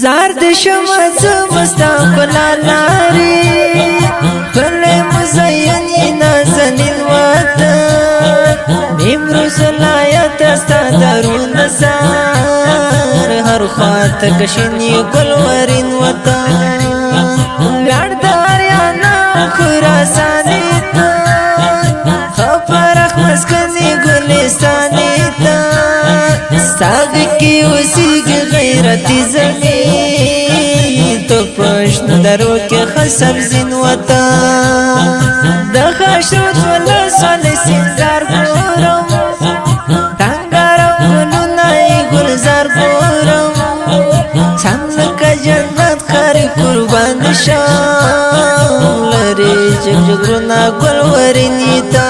زار د شمع مستا پلالاری کله مزین نازنین وطن نیمرو سلایت استا درون سار هر خواته کشنی گلورین وطن لړ دریانا خراسانی تا خبرخ مسکنی گلستانی تا ساگ کی وسیگ غیرتی زمین تو پشت درو کے خسب زین وطن دخشت ولسال سنگار گورم تنگارم گلونای گلزار گورم چملک جنت خاری قربان شام لری جگ جگرونا گلورینی تا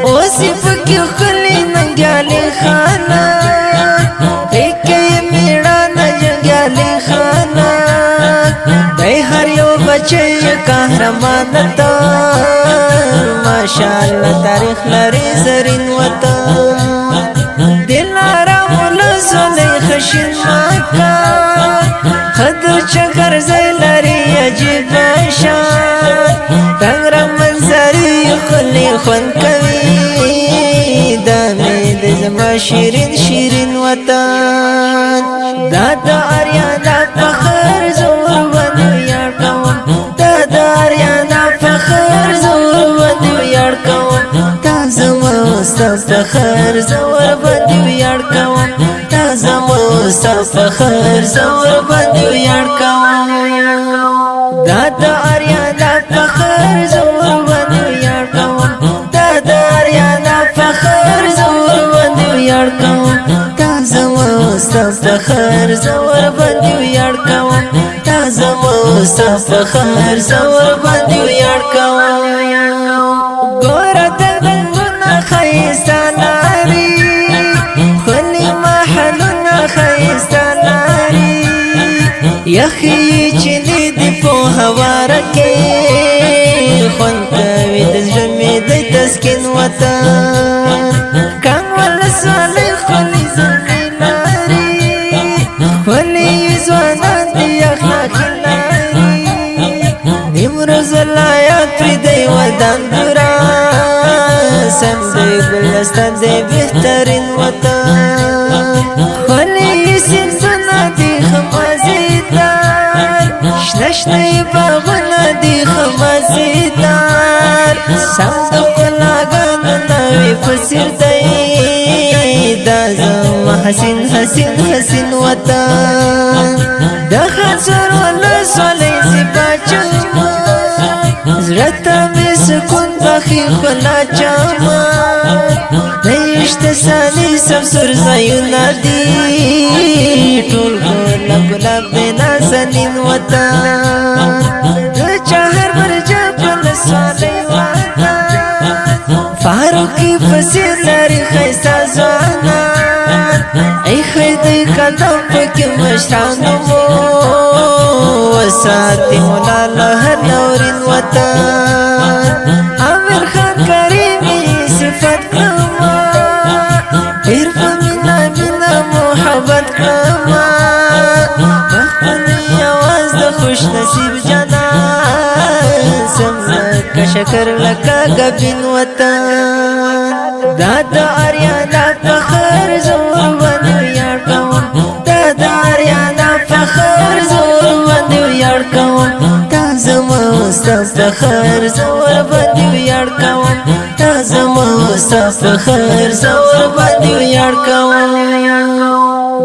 اوسی فکی خلی ننگیالی خانا ایکی میڑانا جنگیالی خانا دی هر یو بچه قهرمانتا ماشاءاللہ تاریخ لری زرین وطن دلارا مولزولی خشن مکا خدر چکر زی لری عجیب شان تنگرم منظری خلی خون کوي دامی دزما شیرین شیرین وطن دادا آریانا فخر زور ونو یار کوم دادا آریانا فخر زور ونو یار کوم تازما استا فخر زور ونو یار کوم تازما استا فخر زور ونو یار کوم دادا آریانا فخر زور ونو یار کوم دادا آریانا فخر زور ونو یار کوم تازما استا فخر زور ونو یار کوم تازما استا فخر زور ونو یار کوم ګوره د بندونه ښایسته لاري ښکلي محلونه ښایسته لاري یخې چینې دي په هواره کې خوند کوي د زړه مې د تسکین وطن کم ولسوالۍ ښکلي زلفې لري ښکلي ځوانان دي اخلاقي لري نیمروز ولایت پرېږدی ودان ګران سم دی ګلستان دی بهترین وطن ښکلي سیندونه دي ښه مزېدار شنه شنه باغونه دي ښه مزېدار سم د ښکلاګانو ناوې په څېر دی دا زما حسین حسین حسین وطن د خنځور ولسوالۍ زیبا چمن زړه ته مې سکون بخښي ښکلا چمن نشته سالي سمسور ځایونه دي ټول ګلاب ګلاب دی نازنین وطن د چهر برجه ولسوالۍ وطن فاروقي پسې لري ښایسته ځوانان ایښی دی قدم پکې مشرانو مو وساتي مولا له هر نورین وطن امیر خان کریمي صفت کړما ډېر په مینه مینه محبت کړما مخکني اواز د خوش نصیب جانان سم لکه شکر لکه ګبین وطن دادا آریانا فخر زور ونو یار کوم دادا آریانا فخر زور ونو یار کوم تازما استا فخر زور ونو یار کوم تازما استا فخر زور ونو یار کوم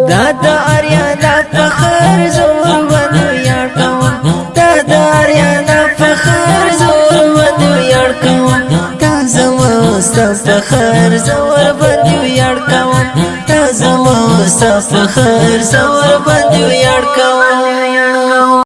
دادا آریانا فخر زور ونو یار کوم دادا آریانا فخر زور ونو یار کوم تازما استا فخر زور ونو یار کوم تازما استا فخر زور ونو یار کوم